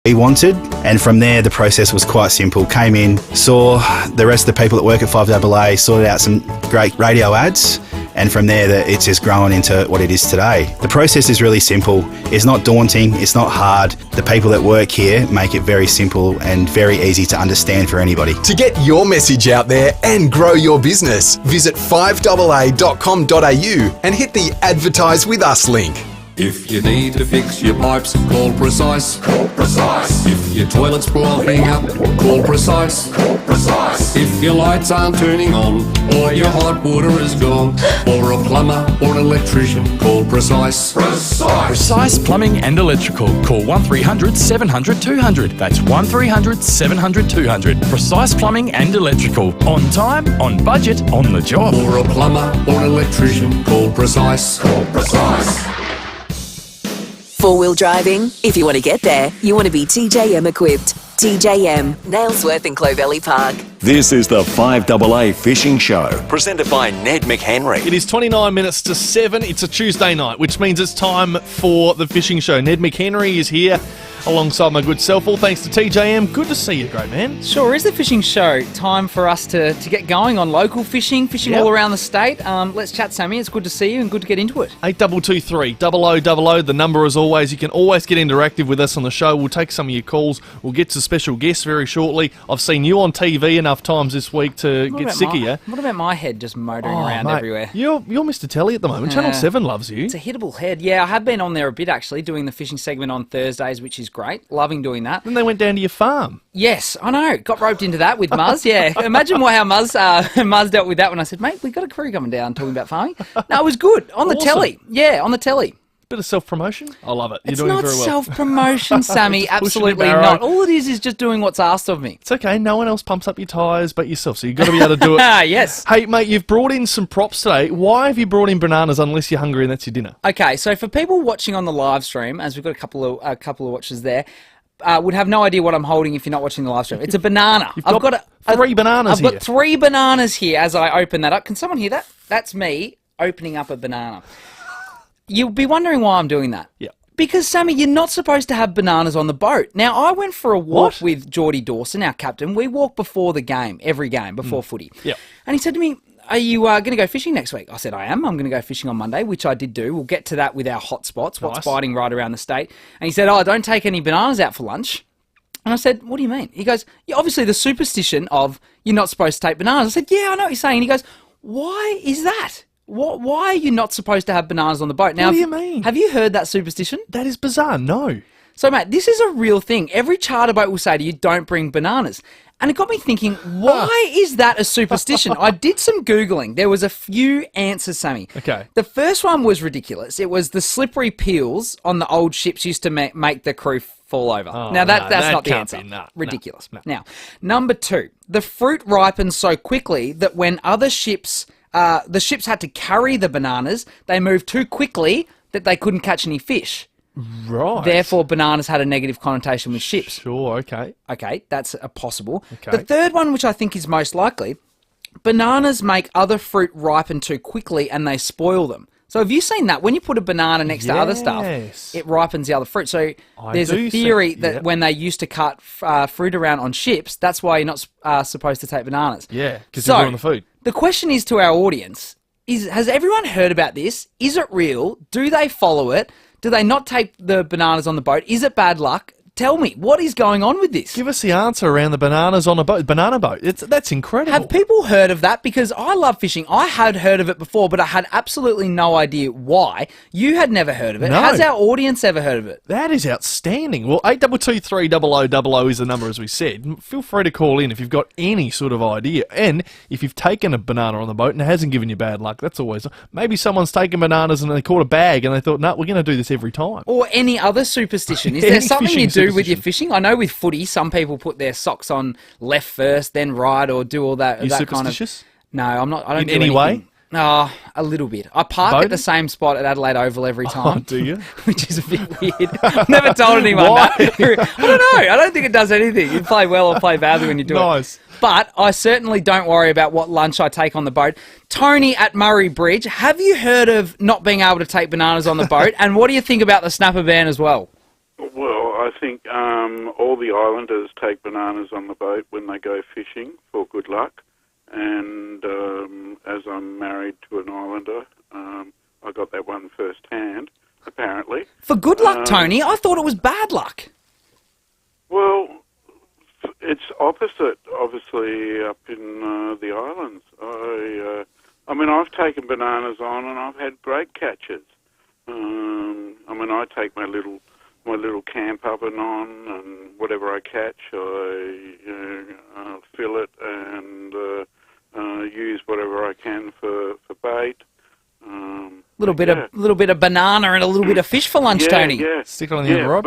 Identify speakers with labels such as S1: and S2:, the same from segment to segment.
S1: he wanted, and from there the process was quite simple. Came in, saw the rest of the people that work at FIVEAA, sorted out some great radio ads, and from there it's just grown into what it is today. The process is really simple. It's not daunting, it's not hard. The people that work here make it very simple and very easy to understand for anybody.
S2: To get your message out there and grow your business, visit fiveaa.com.au and hit the Advertise With Us link.
S3: If you need to fix your pipes, call Precise. Call Precise. If your toilet's blowing up, call Precise. Call Precise. If your lights aren't turning on, or your hot water is gone, or a plumber or an electrician, call Precise. Precise.
S4: Precise Plumbing and Electrical. Call 1300 700 200. That's 1300 700 200. Precise Plumbing and Electrical. On time, on budget, on the job.
S3: Or a plumber or an electrician, call Precise. Call Precise.
S5: Four-wheel driving? If you want to get there, you want to be TJM equipped. TJM, Nailsworth and Clovelly Park.
S6: This is the 5AA Fishing Show, presented by Ned McHenry.
S7: It is 29 minutes to 7. It's a Tuesday night, which means it's time for the fishing show. Ned McHenry is here alongside my good self. All thanks to TJM. Good to see you, great man.
S8: Sure is the fishing show. Time for us to get going on local fishing all around the state. Let's chat, Sammy. It's good to see you and good to get into it.
S7: 8223 0000. The number as always. You can always get interactive with us on the show. We'll take some of your calls. We'll get to special guests very shortly. I've seen you on TV enough times this week to get sick of you.
S8: What about my head just motoring around everywhere?
S7: You're Mr. Telly at the moment. Channel 7 loves you.
S8: It's a hittable head. Yeah, I have been on there a bit actually, doing the fishing segment on Thursdays, which is great. Loving doing that.
S7: Then they went down to your farm.
S8: Yes, I know. Got roped into that with Muzz. Yeah, imagine how Muzz dealt with that when I said, mate, we've got a crew coming down talking about farming. No, it was good. On the telly. Yeah, on the telly.
S7: Bit of self-promotion. I love it. You're
S8: it's
S7: doing
S8: not
S7: very well.
S8: Self-promotion, Sammy. Absolutely not. All it is just doing what's asked of me.
S7: It's okay. No one else pumps up your tyres but yourself, so you've got to be able to do it.
S8: Yes.
S7: Hey, mate, you've brought in some props today. Why have you brought in bananas unless you're hungry and that's your dinner?
S8: Okay, so for people watching on the live stream, as we've got a couple of watchers there, would have no idea what I'm holding if you're not watching the live stream. It's a banana.
S7: I've got three bananas here.
S8: I've got 3 bananas here as I open that up. Can someone hear that? That's me opening up a banana. You'll be wondering why I'm doing that.
S7: Yeah.
S8: Because, Sammy, you're not supposed to have bananas on the boat. Now, I went for a walk with Geordie Dawson, our captain. We walk before the game, every game, before footy.
S7: Yeah.
S8: And he said to me, are you going to go fishing next week? I said, I am. I'm going to go fishing on Monday, which I did do. We'll get to that with our hot spots, what's biting right around the state. And he said, don't take any bananas out for lunch. And I said, what do you mean? He goes, obviously the superstition of you're not supposed to take bananas. I said, yeah, I know what you're saying. And he goes, why is that? Why are you not supposed to have bananas on the boat? Now,
S7: what do you mean?
S8: Have you heard that superstition?
S7: That is bizarre. No.
S8: So, mate, this is a real thing. Every charter boat will say to you, don't bring bananas. And it got me thinking, why is that a superstition? I did some Googling. There was a few answers, Sammy.
S7: Okay.
S8: The first one was ridiculous. It was the slippery peels on the old ships used to make the crew fall over. Now, that's not the answer. Ridiculous. No. Now, number 2, the fruit ripens so quickly that when other ships... the ships had to carry the bananas. They moved too quickly that they couldn't catch any fish.
S7: Right.
S8: Therefore, bananas had a negative connotation with ships.
S7: Sure, okay.
S8: Okay, that's a possible.
S7: Okay.
S8: The third one, which I think is most likely, bananas make other fruit ripen too quickly and they spoil them. So have you seen that? When you put a banana next to other stuff, it ripens the other fruit. So there's a theory that when they used to cut fruit around on ships, that's why you're not supposed to take bananas.
S7: Yeah, because you're doing the food.
S8: The question is to our audience, has everyone heard about this? Is it real? Do they follow it? Do they not take the bananas on the boat? Is it bad luck? Tell me, what is going on with this?
S7: Give us the answer around the bananas on a boat. Banana boat. That's incredible.
S8: Have people heard of that? Because I love fishing. I had heard of it before, but I had absolutely no idea why. You had never heard of it.
S7: No.
S8: Has our audience ever heard of it?
S7: That is outstanding. Well, 8223 0000 is the number, as we said. Feel free to call in if you've got any sort of idea. And if you've taken a banana on the boat and it hasn't given you bad luck, that's always... Maybe someone's taken bananas and they caught a bag and they thought, no, we're going to do this every time.
S8: Or any other superstition. Is there something you do with your fishing? I know with footy, some people put their socks on left first, then right, or do all that.
S7: You
S8: that
S7: superstitious?
S8: Kind of... No, I'm not. I don't do
S7: any
S8: anything.
S7: way?
S8: No, a little bit. I park at the same spot at Adelaide Oval every time.
S7: Oh, do you?
S8: Which is a bit weird. I've never told anyone.
S7: Why?
S8: No. I don't know. I don't think it does anything. You play well or play badly when you do it.
S7: Nice.
S8: But I certainly don't worry about what lunch I take on the boat. Tony at Murray Bridge, have you heard of not being able to take bananas on the boat? And what do you think about the snapper ban as well?
S9: Well, I think all the islanders take bananas on the boat when they go fishing for good luck. And as I'm married to an islander, I got that one firsthand, apparently.
S8: For good luck, Tony? I thought it was bad luck.
S9: Well, it's opposite, obviously, up in the islands. I mean, I've taken bananas on and I've had great catches. I mean, I take my little camp oven on, and whatever I catch, I fill it and use whatever I can for bait.
S8: Little bit of banana and a little bit of fish for lunch, Tony.
S9: Yeah,
S7: Stick it on the end, Rob.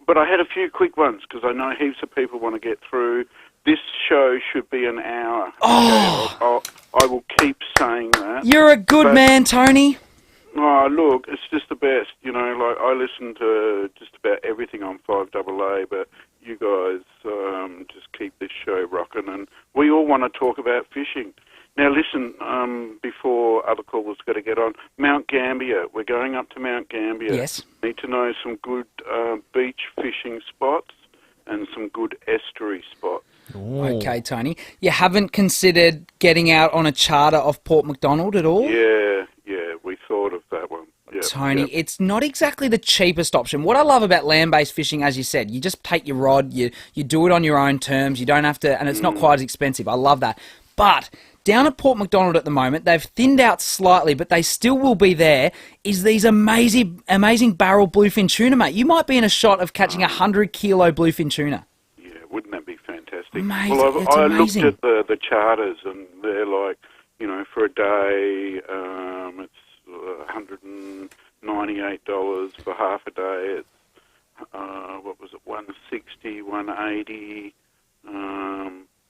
S9: But I had a few quick ones because I know heaps of people want to get through. This show should be an hour.
S8: Oh!
S9: I will keep saying that.
S8: You're a good man, Tony.
S9: Oh, look, it's just the best. You know, like I listen to just about everything on 5AA, but you guys just keep this show rocking, and we all want to talk about fishing. Now, listen, before other callers got to get on, Mount Gambier. We're going up to Mount Gambier.
S8: Yes.
S9: Need to know some good beach fishing spots and some good estuary spots.
S7: Ooh.
S8: Okay, Tony. You haven't considered getting out on a charter off Port Macdonald at all?
S9: Yeah, we thought of that one. Yep,
S8: Tony, it's not exactly the cheapest option. What I love about land-based fishing, as you said, you just take your rod, you do it on your own terms, you don't have to, and it's not quite as expensive. I love that. But down at Port Macdonald at the moment, they've thinned out slightly, but they still will be there, is these amazing barrel bluefin tuna, mate. You might be in a shot of catching 100-kilo bluefin tuna.
S9: Yeah, wouldn't that be fantastic?
S8: Amazing.
S9: Well,
S8: It's
S9: I
S8: amazing.
S9: looked at the charters, and they're like, you know, for a day, it's $198. For half a day, it's, what was it, $160, $180.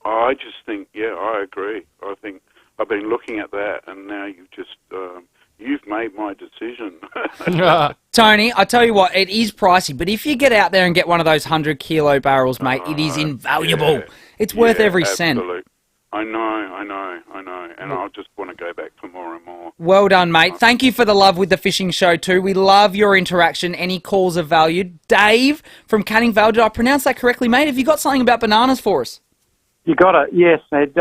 S9: I just think, I agree. I think I've been looking at that, and now you've made my decision.
S8: Tony, I tell you what, it is pricey, but if you get out there and get one of those 100-kilo barrels, mate, it is invaluable. It's worth every cent.
S9: Absolutely. I know, and I just want to go back for more and more.
S8: Well done, mate. Thank you for the love with the fishing show too. We love your interaction. Any calls are valued. Dave from Canning Vale, did I pronounce that correctly, mate? Have you got something about bananas for us?
S10: You got it, yes, Ned.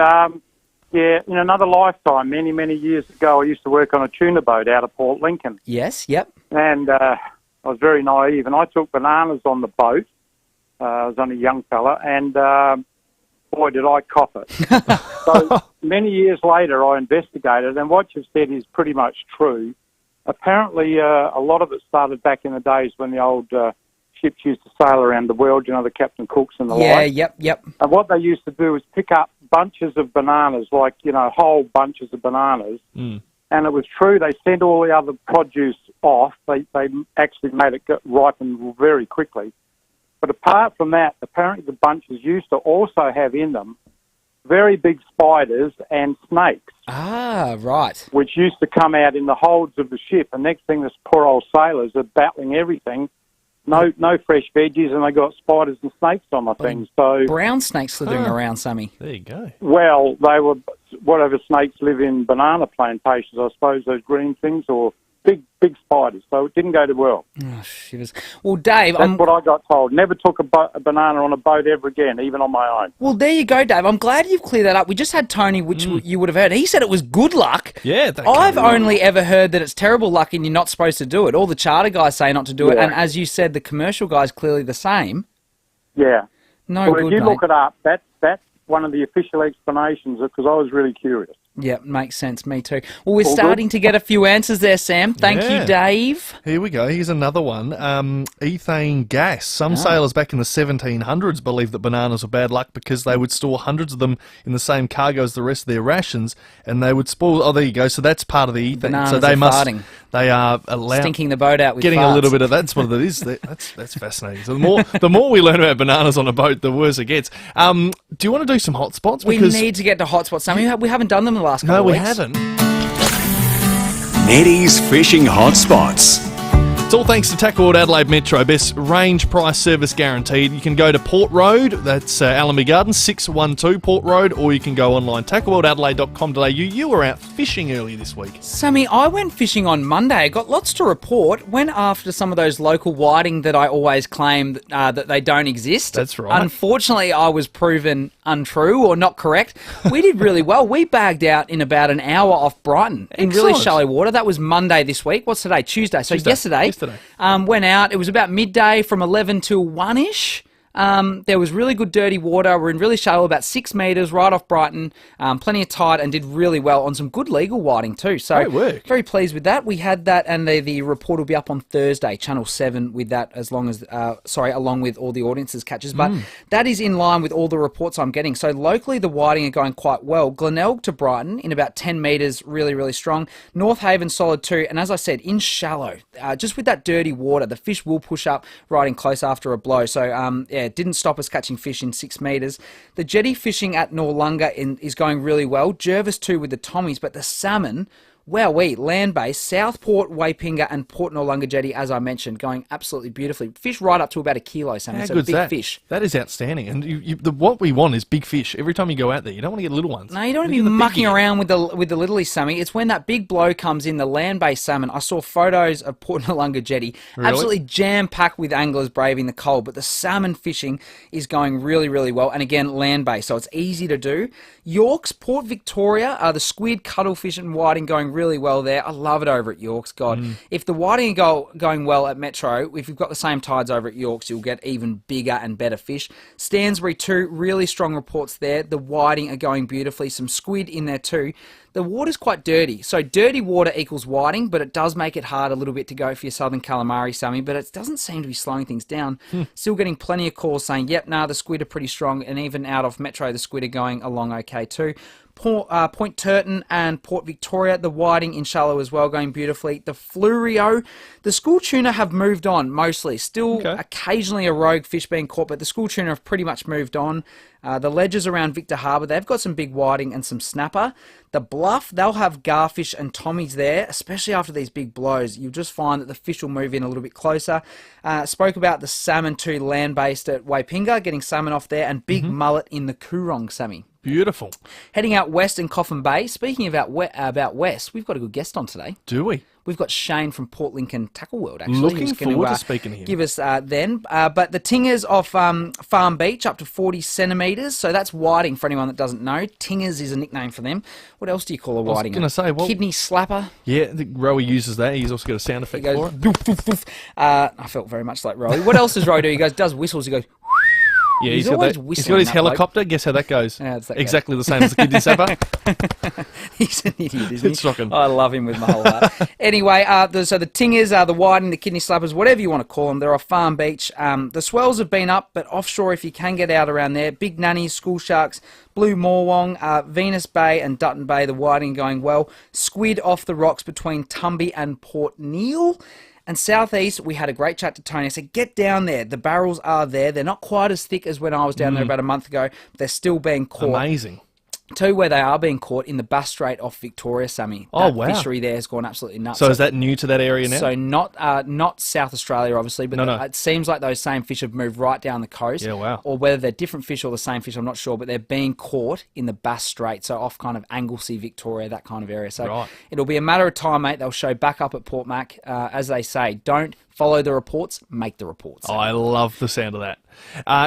S10: In another lifetime, many, many years ago, I used to work on a tuna boat out of Port Lincoln.
S8: Yes, yep.
S10: And I was very naive, and I took bananas on the boat. I was only a young fella, and boy, did I cop it. So many years later, I investigated, and what you've said is pretty much true. Apparently, a lot of it started back in the days when the old ships used to sail around the world, you know, the Captain Cooks and the like.
S8: Yep.
S10: And what they used to do was pick up bunches of bananas, like, you know, whole bunches of bananas. And it was true, they sent all the other produce off. They actually made it ripen very quickly. But apart from that, apparently the bunches used to also have in them very big spiders and snakes.
S8: Ah, right.
S10: Which used to come out in the holds of the ship. And next thing, this poor old sailors are battling everything. No fresh veggies, and they got spiders and snakes on the things. So
S8: brown snakes slithering around, Sammy.
S7: There you go.
S10: Well, they were whatever snakes live in banana plantations, I suppose, those green things, or big spiders. So it didn't go too well.
S8: Oh, shivers. Well, Dave,
S10: that's what I got told. Never took a banana on a boat ever again, even on my own.
S8: Well, there you go, Dave. I'm glad you've cleared that up. We just had Tony, which you would have heard. He said it was good luck.
S7: Yeah.
S8: I've only ever heard that it's terrible luck and you're not supposed to do it. All the charter guys say not to do it, and as you said, the commercial guys clearly the same.
S10: Yeah.
S8: No
S10: well,
S8: good,
S10: if you
S8: mate.
S10: look it up, that's one of the official explanations, because I was really curious.
S8: Yeah, makes sense. Me too. Well, we're starting to get a few answers there, Sam. Thank you, Dave.
S7: Here we go. Here's another one. Ethane gas. Some sailors back in the 1700s believed that bananas were bad luck because they would store hundreds of them in the same cargo as the rest of their rations, and they would spoil. Oh, there you go. So that's part of the ethane.
S8: Bananas
S7: so they
S8: are
S7: must.
S8: farting.
S7: They are allowed,
S8: stinking the boat out with
S7: getting
S8: farts.
S7: a little bit of that's what it is. That's fascinating. So the more we learn about bananas on a boat, the worse it gets. Do you want to do some hot spots?
S8: We need to get to hot spots, Sammy. We haven't done them in the last couple of weeks.
S7: No, we haven't.
S6: Neddie's Fishing Hotspots.
S7: It's all thanks to Tackle World Adelaide Metro. Best range, price, service guaranteed. You can go to Port Road, that's Allenby Gardens, 612 Port Road, or you can go online, tackleworldadelaide.com.au. You were out fishing earlier this week.
S8: Sammy, I went fishing on Monday. I got lots to report. Went after some of those local whiting that I always claim that they don't exist.
S7: That's right.
S8: Unfortunately, I was proven untrue or not correct. We did really well. We bagged out in about an hour off Brighton in really
S7: Excellent.
S8: shallow water. That was Monday this week. What's today? Tuesday. So yesterday. Went out. It was about midday from 11 till 1-ish. There was really good dirty water. We're in really shallow, about 6 metres, right off Brighton. Plenty of tide, and did really well on some good legal whiting too. So
S7: Great work.
S8: very pleased with that. We had that, and the report will be up on Thursday, Channel 7, with that along with all the audiences catches. But that is in line with all the reports I'm getting. So locally, the whiting are going quite well. Glenelg to Brighton in about 10 metres, really, really strong. North Haven solid too. And as I said, in shallow, just with that dirty water, the fish will push up right in close after a blow. So it didn't stop us catching fish in 6 metres. The jetty fishing at Noarlunga is going really well. Jervis too with the Tommies, but the salmon, wowee, land-based, Southport, Waipinga and Port Noarlunga jetty, as I mentioned, going absolutely beautifully. Fish right up to about 1 kilo, Sammy.
S7: How
S8: So
S7: good's
S8: big
S7: that?
S8: fish.
S7: That is outstanding. And what we want is big fish. Every time you go out there, you don't want to get little ones.
S8: No, you don't want to be mucking around with the littlies, Sammy. It's when that big blow comes in, the land-based salmon. I saw photos of Port Noarlunga jetty,
S7: Really?
S8: absolutely jam-packed with anglers braving the cold. But the salmon fishing is going really, really well. And again, land-based, so it's easy to do. Yorks, Port Victoria, the squid, cuttlefish and whiting going really well there. I love it over at Yorks. God, if the whiting are going well at Metro, if you've got the same tides over at Yorks, you'll get even bigger and better fish. Stansbury too, really strong reports there. The whiting are going beautifully. Some squid in there too. The water's quite dirty. So dirty water equals whiting, but it does make it hard a little bit to go for your southern calamari, Sammy, but it doesn't seem to be slowing things down. Still getting plenty of calls saying, yep, the squid are pretty strong, and even out of Metro, the squid are going along okay too. Point Turton and Port Victoria, the whiting in shallow as well, going beautifully. The Flurio, the school tuna have moved on mostly. Still occasionally a rogue fish being caught, but the school tuna have pretty much moved on. The ledges around Victor Harbour, they've got some big whiting and some snapper. The Bluff, they'll have garfish and tommies there, especially after these big blows. You'll just find that the fish will move in a little bit closer. Spoke about the salmon too, land-based at Waipinga, getting salmon off there, and big mullet in the Coorong, Sammy.
S7: Beautiful.
S8: Heading out west in Coffin Bay. Speaking about west, we've got a good guest on today.
S7: Do we?
S8: We've got Shane from Port Lincoln Tackle World, actually.
S7: Looking forward to speaking to him.
S8: Give us then. But the tingers off Farm Beach, up to 40 centimetres. So that's whiting for anyone that doesn't know. Tingers is a nickname for them. What else do you call a whiting?
S7: I was going to say,
S8: Kidney slapper.
S7: Yeah, the Rowie uses that. He's also got a sound effect for it.
S8: Doof, doof, doof. I felt very much like Rowie. What else does Rowie do? He does whistles. He goes...
S7: Yeah,
S8: he's
S7: got
S8: always
S7: that. He's
S8: whistling,
S7: got his
S8: that
S7: helicopter. Guess how that goes?
S8: Yeah, it's that
S7: exactly the same as the kidney sapper.
S8: He's an idiot, isn't he?
S7: It's shocking.
S8: I love him with my whole heart. Anyway, so the tingers, the whiting, the kidney slappers, whatever you want to call them, they're off Farm Beach. The swells have been up, but offshore, if you can get out around there, big nannies, school sharks, blue morwong, Venus Bay and Dutton Bay, the whiting going well. Squid off the rocks between Tumby and Port Neal. And southeast, we had a great chat to Tony. I said, get down there. The barrels are there. They're not quite as thick as when I was down there about a month ago, but they're still being caught.
S7: Amazing.
S8: Tell you where they are being caught, in the Bass Strait off Victoria, Sammy.
S7: Oh,
S8: that
S7: wow.
S8: fishery there has gone absolutely nuts.
S7: So is that new to that area now?
S8: So not South Australia, obviously, but
S7: No.
S8: it seems like those same fish have moved right down the coast.
S7: Yeah, wow.
S8: Or whether they're different fish or the same fish, I'm not sure, but they're being caught in the Bass Strait, so off kind of Anglesey, Victoria, that kind of area. So it'll be a matter of time, mate. They'll show back up at Port Mac. As they say, don't follow the reports, make the reports.
S7: I love the sound of that.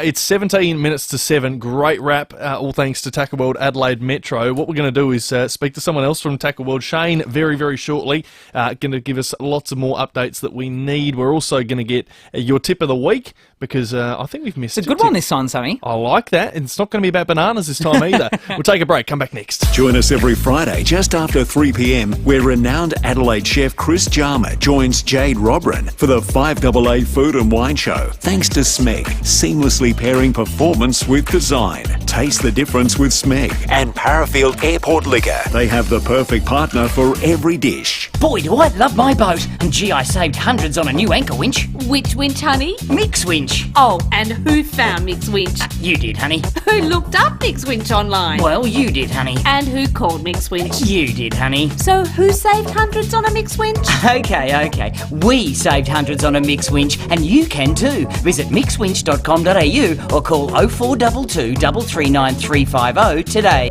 S7: It's 17 minutes to 7. Great wrap, all thanks to Tackle World Adelaide Metro. What we're going to do is speak to someone else from Tackle World, Shane, very, very shortly. Going to give us lots of more updates that we need. We're also going to get your tip of the week, because I think we've missed it.
S8: It's a good one this time, Sammy.
S7: I like that. And it's not going to be about bananas this time either. We'll take a break. Come back next.
S6: Join us every Friday just after 3 p.m, where renowned Adelaide chef Chris Jarmer joins Jade Robrin for the FIVEAA Food and Wine Show. Thanks to SMEG, seamlessly pairing performance with design. Taste the difference with Smeg.
S2: And Parafield Airport Liquor.
S6: They have the perfect partner for every dish.
S11: Boy, do I love my boat. And gee, I saved hundreds on a new anchor winch.
S12: Which winch, honey?
S11: Mix winch.
S12: Oh, and who found Mix Winch?
S11: You did, honey.
S12: Who looked up Mix Winch online?
S11: Well, you did, honey.
S12: And who called Mix Winch?
S11: You did, honey.
S12: So who saved hundreds on a Mix Winch?
S11: Okay. We saved hundreds on a mix winch, and you can too. Visit mixwinch.com.au or call 0422 339 350 today.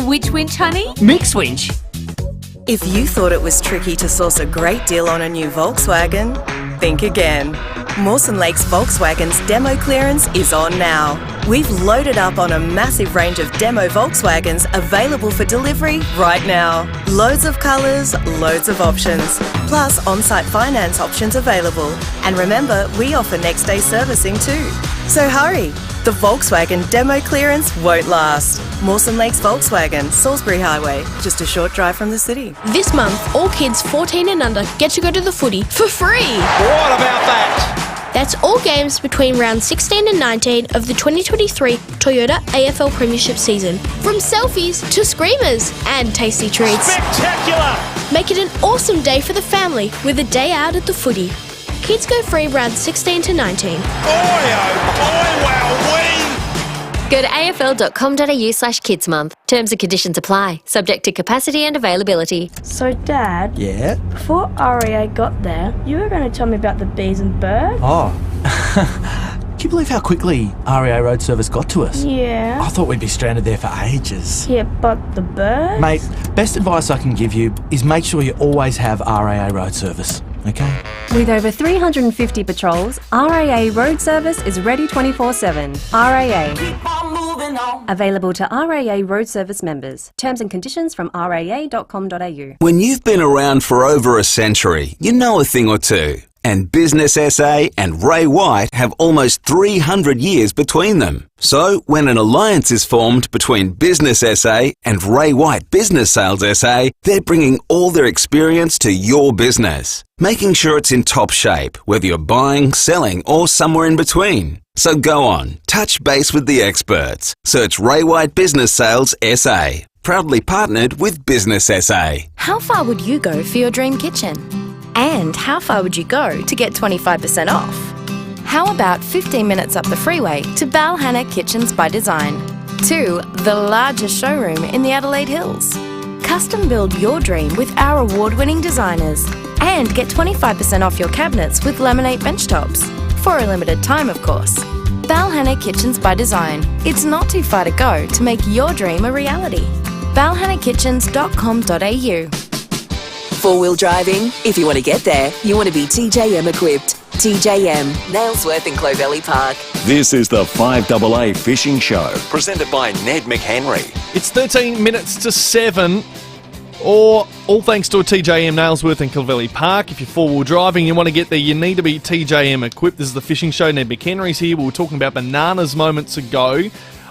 S12: Which winch, honey?
S11: Mix winch.
S13: If you thought it was tricky to source a great deal on a new Volkswagen, think again. Mawson Lake's Volkswagen's demo clearance is on now. We've loaded up on a massive range of demo Volkswagens available for delivery right now. Loads of colours, loads of options, plus on-site finance options available. And remember, we offer next-day servicing too. So hurry! The Volkswagen demo clearance won't last. Mawson Lakes Volkswagen, Salisbury Highway, just a short drive from the city.
S14: This month, all kids 14 and under get to go to the footy for free.
S15: What about that?
S14: That's all games between rounds 16 and 19 of the 2023 Toyota AFL Premiership season. From selfies to screamers and tasty treats.
S15: Spectacular!
S14: Make it an awesome day for the family with a day out at the footy. Kids go free rounds 16 to 19.
S15: Boy, oh boy, wowee!
S16: Go to afl.com.au/kidsmonth. Terms and conditions apply, subject to capacity and availability.
S17: So, Dad,
S18: Yeah?
S17: before REA got there, you were going to tell me about the bees and birds?
S18: Oh. Can you believe how quickly REA Road Service got to us?
S17: Yeah.
S18: I thought we'd be stranded there for ages.
S17: Yeah, but the birds?
S18: Mate, best advice I can give you is make sure you always have RAA Road Service, okay?
S19: With over 350 patrols, RAA Road Service is ready 24/7. RAA. Available to RAA Road Service members. Terms and conditions from raa.com.au.
S20: When you've been around for over a century, you know a thing or two. And Business SA and Ray White have almost 300 years between them. So when an alliance is formed between Business SA and Ray White Business Sales SA, they're bringing all their experience to your business, making sure it's in top shape, whether you're buying, selling, or somewhere in between. So go on, touch base with the experts. Search Ray White Business Sales SA. Proudly partnered with Business SA.
S19: How far would you go for your dream kitchen? And how far would you go to get 25% off? How about 15 minutes up the freeway to Balhanna Kitchens by Design? 2, the largest showroom in the Adelaide Hills. Custom build your dream with our award-winning designers. And get 25% off your cabinets with laminate bench tops. For a limited time, of course. Balhanna Kitchens by Design. It's not too far to go to make your dream a reality. balhannakitchens.com.au.
S5: Four-wheel driving? If you want to get there, you want to be TJM equipped. TJM, Nailsworth in Clovelly Park.
S6: This is the 5AA Fishing Show, presented by Ned McHenry.
S7: It's 13 minutes to 7, or all thanks to a TJM Nailsworth in Clovelly Park. If you're four-wheel driving and you want to get there, you need to be TJM equipped. This is the Fishing Show. Ned McHenry's here. We were talking about bananas moments ago.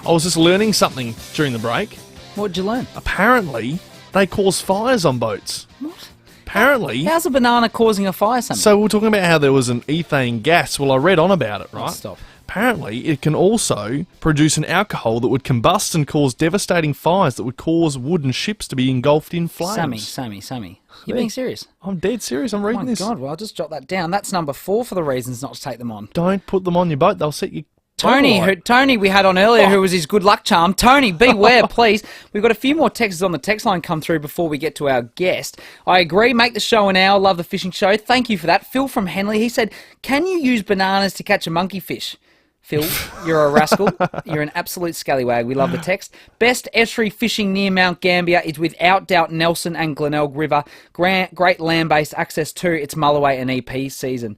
S7: I was just learning something during the break.
S8: What did you learn?
S7: Apparently, they cause fires on boats.
S8: What?
S7: Apparently.
S8: How's a banana causing a fire, something?
S7: So we were talking about how there was an ethane gas. Well, I read on about it, right?
S8: Stop.
S7: Apparently, it can also produce an alcohol that would combust and cause devastating fires that would cause wooden ships to be engulfed in flames.
S8: Sammy. You're being serious?
S7: I'm dead serious. I'm reading this.
S8: Oh my God, well, I'll just jot that down. That's number 4 for the reasons not to take them on.
S7: Don't put them on your boat. They'll set you...
S8: Tony we had on earlier, who was his good luck charm. Tony, beware, please. We've got a few more texts on the text line come through before we get to our guest. I agree, make the show an hour. Love the fishing show. Thank you for that. Phil from Henley, he said, can you use bananas to catch a monkey fish? Phil, you're a rascal. You're an absolute scallywag. We love the text. Best estuary fishing near Mount Gambier is without doubt Nelson and Glenelg River. Great land-based access to its Mulloway and EP season.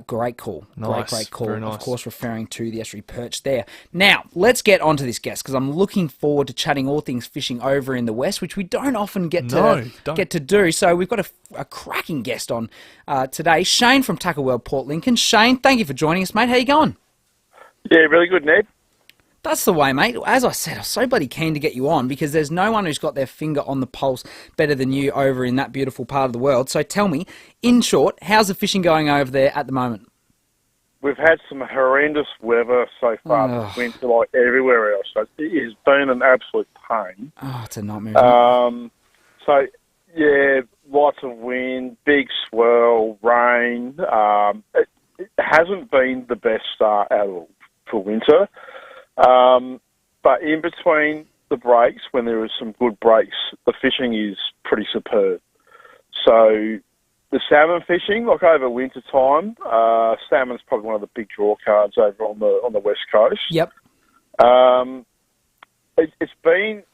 S8: Great call.
S7: Nice.
S8: Great call.
S7: Very nice.
S8: Of course, referring to the estuary perch there. Now, let's get onto this guest, because I'm looking forward to chatting all things fishing over in the West, which we don't often get to do. So we've got a cracking guest on today, Shane from Tackle World Port Lincoln. Shane, thank you for joining us, mate. How you going?
S21: Yeah, really good, Ned.
S8: That's the way, mate. As I said, I'm so bloody keen to get you on because there's no one who's got their finger on the pulse better than you over in that beautiful part of the world. So tell me, in short, how's the fishing going over there at the moment?
S21: we've had some horrendous weather so far this winter, like everywhere else. So it has been an absolute pain.
S8: Oh, it's a nightmare. Isn't it?
S21: So, yeah, lots of wind, big swirl, rain. It hasn't been the best start at all for winter. But in between the breaks, when there is some good breaks, the fishing is pretty superb. So the salmon fishing, like over winter time, salmon's probably one of the big draw cards over on the west coast.
S8: Yep.
S21: It's been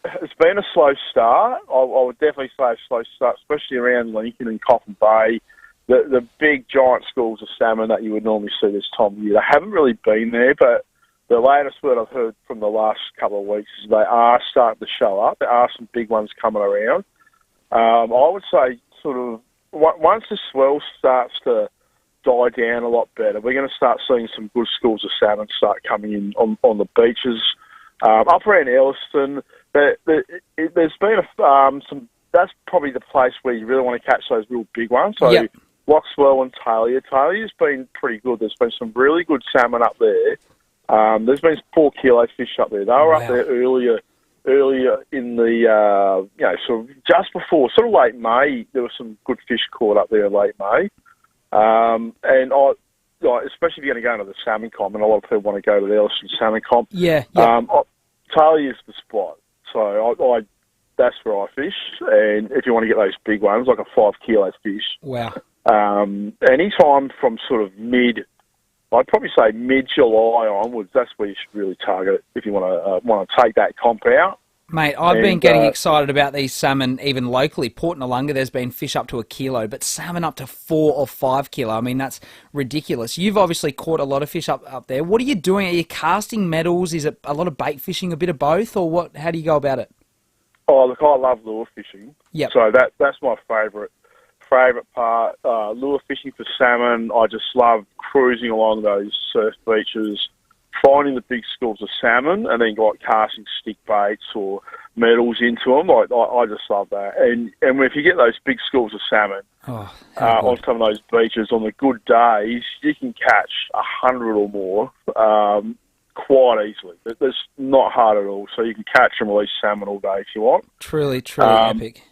S21: a slow start. I would definitely say a slow start, especially around Lincoln and Coffin Bay. The big giant schools of salmon that you would normally see this time of year, they haven't really been there, but the latest word I've heard from the last couple of weeks is they are starting to show up. There are some big ones coming around. I would say sort of once the swell starts to die down a lot better, we're going to start seeing some good schools of salmon start coming in on the beaches. Up around Elliston, there's been some. That's probably the place where you really want to catch those real big ones. So Loxwell and Talia. Talia's been pretty good. There's been some really good salmon up there. There's been 4 kilo fish up there. They were up there earlier in the, sort of just before, sort of late May. There were some good fish caught up there in late May. And especially if you're going to go into the salmon comp, and a lot of people want to go to the Elliston salmon comp. Talia's the spot. So that's where I fish. And if you want to get those big ones, like a 5 kilo fish.
S8: Wow.
S21: Anytime from sort of I'd probably say mid-July onwards, that's where you should really target it if you want to take that comp out.
S8: Mate, I've been getting excited about these salmon even locally. Port Noarlunga, there's been fish up to 1 kilo, but salmon up to 4 or 5 kilo. I mean, that's ridiculous. You've obviously caught a lot of fish up there. What are you doing? Are you casting metals? Is it a lot of bait fishing, a bit of both, or what? How do you go about it?
S21: Oh, look, I love lure fishing.
S8: Yep.
S21: So that's my favourite part. Lure fishing for salmon. I just love cruising along those surf beaches, finding the big schools of salmon, and then casting stick baits or metals into them. I just love that. And if you get those big schools of salmon on some of those beaches on the good days, you can catch 100 or more quite easily. It's not hard at all. So you can catch and release salmon all day if you want.
S8: Truly epic.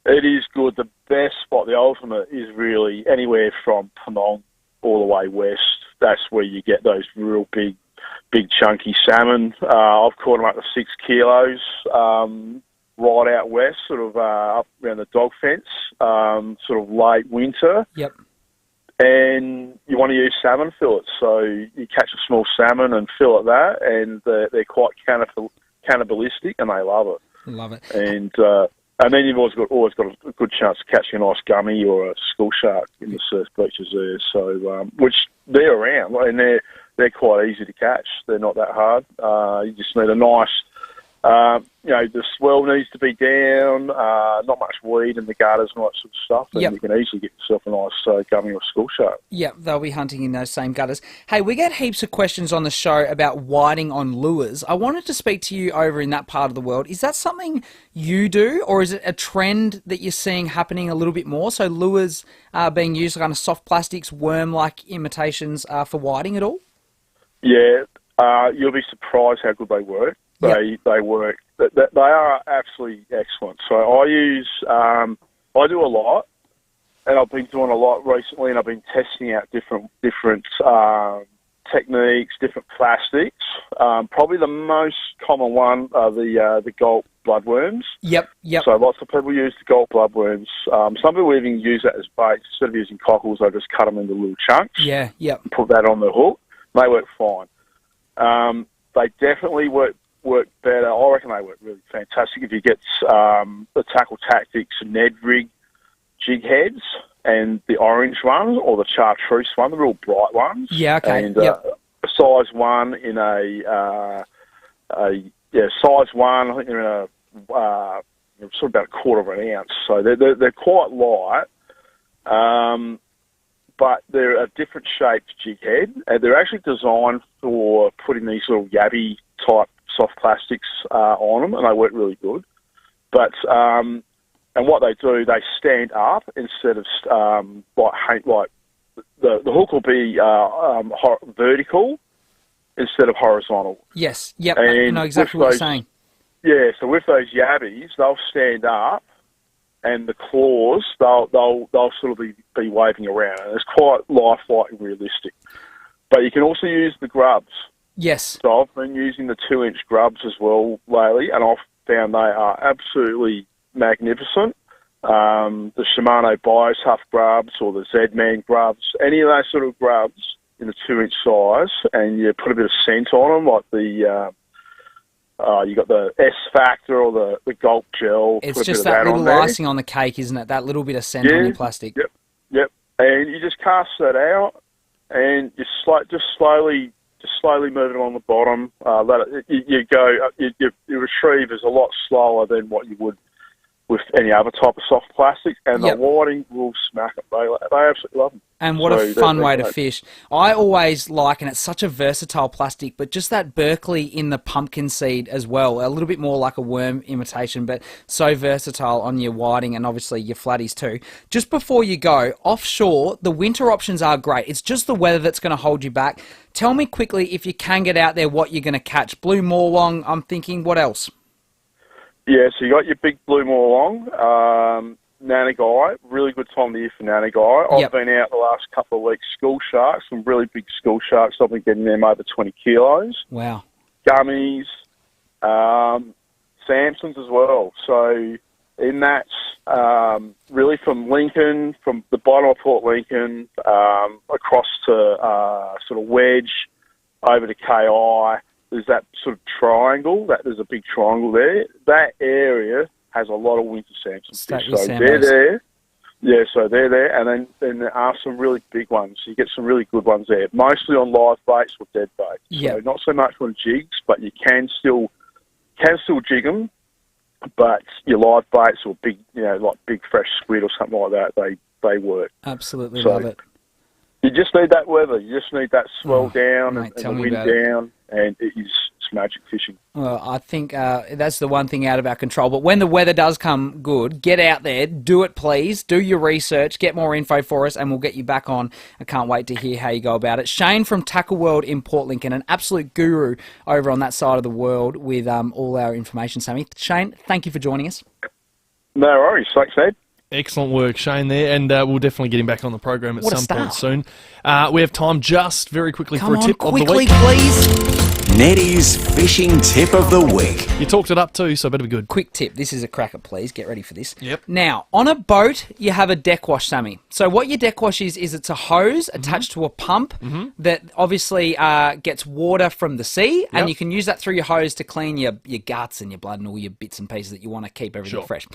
S21: It is good. The best spot, the ultimate, is really anywhere from Penong all the way west. That's where you get those real big chunky salmon. I've caught them up to 6 kilos right out west, sort of up around the dog fence, sort of late winter.
S8: Yep.
S21: And you want to use salmon fillets. So you catch a small salmon and fillet that, and they're quite cannibalistic, and they love it.
S8: Love it.
S21: And then you've always got a good chance of catching a nice gummy or a school shark in the surf beaches there. So, which they're around, and they're quite easy to catch. They're not that hard. You just need a nice, the swell needs to be down, not much weed in the gutters and all that sort of stuff, and you can easily get yourself a nice gummy or school shark.
S8: Yep, they'll be hunting in those same gutters. Hey, we get heaps of questions on the show about whiting on lures. I wanted to speak to you over in that part of the world. Is that something you do, or is it a trend that you're seeing happening a little bit more? So lures being used, kind of soft plastics, worm-like imitations for whiting at all? Yeah,
S21: you'll be surprised how good they work. They work. They are absolutely excellent. So I do a lot, and I've been doing a lot recently, and I've been testing out different techniques, different plastics. Probably the most common one are the gulp bloodworms.
S8: Yep.
S21: So lots of people use the gulp bloodworms. Some people even use that as bait. Instead of using cockles, they just cut them into little chunks.
S8: Yeah.
S21: Put that on the hook. They work fine. They definitely work better. I reckon they work really fantastic if you get the Tackle Tactics Ned Rig jig heads and the orange one or the chartreuse one, the real bright ones.
S8: Yeah, okay.
S21: And size 1 in size 1. I think they're in sort of about 1/4 of an ounce. So they're quite light. But they're a different shaped jig head, and they're actually designed for putting these little yabby type soft plastics on them, and they work really good. But and what they do, they stand up instead of like the hook will be vertical instead of horizontal.
S8: Yes. Yep.
S21: And
S8: I know exactly what you're saying.
S21: Yeah. So with those yabbies, they'll stand up, and the claws they'll sort of be waving around, and it's quite lifelike and realistic. But you can also use the grubs.
S8: Yes.
S21: So I've been using the 2-inch grubs as well lately, and I've found they are absolutely magnificent. The Shimano BioTough grubs or the Z-Man grubs, any of those sort of grubs in the 2-inch size, and you put a bit of scent on them, like the you got the S Factor or the Gulp Gel.
S8: It's just that little icing on the cake, isn't it? That little bit of scent on your plastic.
S21: Yep. And you just cast that out, and you just slowly move it on the bottom. You retrieve is a lot slower than what you would with any other type of soft plastic, and the whiting will smack them. They absolutely love them.
S8: And what a fun way to fish. I always like, and it's such a versatile plastic, but just that Berkeley in the pumpkin seed as well, a little bit more like a worm imitation, but so versatile on your whiting and obviously your flatties too. Just before you go, offshore, the winter options are great. It's just the weather that's going to hold you back. Tell me quickly, if you can get out there, what you're going to catch. Blue Morlong, I'm thinking, what else?
S21: Yeah, so you got your big blue Morlong, Nanagai, really good time of the year for Nanagai. I've been out the last couple of weeks, school sharks, some really big school sharks. I've been getting them over 20 kilos.
S8: Wow.
S21: Gummies, Samsons as well. So in that, really from Lincoln, from the bottom of Port Lincoln, across to sort of Wedge, over to KI, there's that sort of triangle. There's a big triangle there. That area has a lot of winter Samson fish. So they're there. Yeah, so they're there. And then there are some really big ones. You get some really good ones there, mostly on live baits or dead baits.
S8: Yeah.
S21: So not so much on jigs, but you can still jig them. But your live baits or big, like big fresh squid or something like that, they work.
S8: Absolutely love it.
S21: You just need that weather. You just need that swell down and the wind down, and it's magic fishing.
S8: Well, I think that's the one thing out of our control. But when the weather does come good, get out there, do it please, do your research, get more info for us, and we'll get you back on. I can't wait to hear how you go about it. Shane from Tackle World in Port Lincoln, an absolute guru over on that side of the world with all our information, Sammy. Shane, thank you for joining us.
S21: No worries. Thanks, Ed.
S7: Excellent work, Shane, there, and we'll definitely get him back on the program at some point soon. We have time just very quickly for a tip of the week.
S8: Please.
S6: Nettie's Fishing Tip of the Week.
S7: You talked it up too, so better be good.
S8: Quick tip. This is a cracker, please. Get ready for this.
S7: Yep.
S8: Now, on a boat, you have a deck wash, Sammy. So what your deck wash is it's a hose attached to a pump that obviously gets water from the sea, and you can use that through your hose to clean your guts and your blood and all your bits and pieces that you want to keep everything fresh.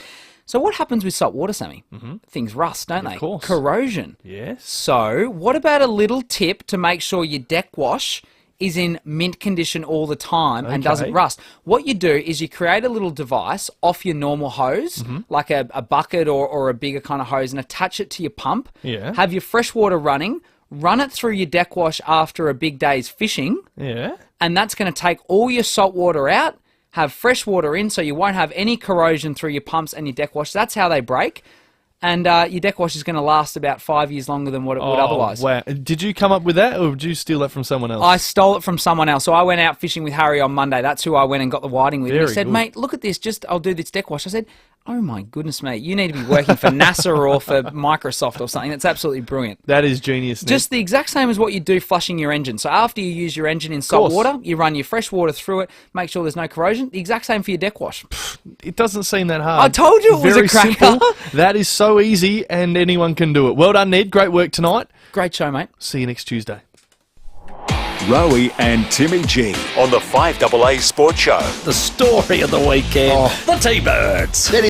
S8: So what happens with salt water, Sammy? Things rust, don't they?
S7: Of course.
S8: Corrosion.
S7: Yes.
S8: So what about a little tip to make sure your deck wash is in mint condition all the time and doesn't rust? What you do is you create a little device off your normal hose, like a bucket or a bigger kind of hose, and attach it to your pump.
S7: Yeah.
S8: Have your fresh water running, run it through your deck wash after a big day's fishing.
S7: Yeah.
S8: And that's going to take all your salt water out, have fresh water in, so you won't have any corrosion through your pumps and your deck wash. That's how they break. And your deck wash is going to last about 5 years longer than what it would otherwise.
S7: Wow. Did you come up with that, or did you steal that from someone else?
S8: I stole it from someone else. So I went out fishing with Harry on Monday. That's who I went and got the whiting with. And he said, mate, look at this. I'll do this deck wash. I said, oh my goodness, mate. You need to be working for NASA or for Microsoft or something. That's absolutely brilliant.
S7: That is genius, Nick.
S8: Just the exact same as what you do flushing your engine. So after you use your engine in salt water, you run your fresh water through it, make sure there's no corrosion. The exact same for your deck wash.
S7: It doesn't seem that hard.
S8: I told you it was a cracker.
S7: Simple. That is so easy, and anyone can do it. Well done, Ned. Great work tonight.
S8: Great show, mate.
S7: See you next Tuesday.
S6: Rowie and Timmy G on the 5AA Sports Show.
S1: The story of the weekend, the T-Birds.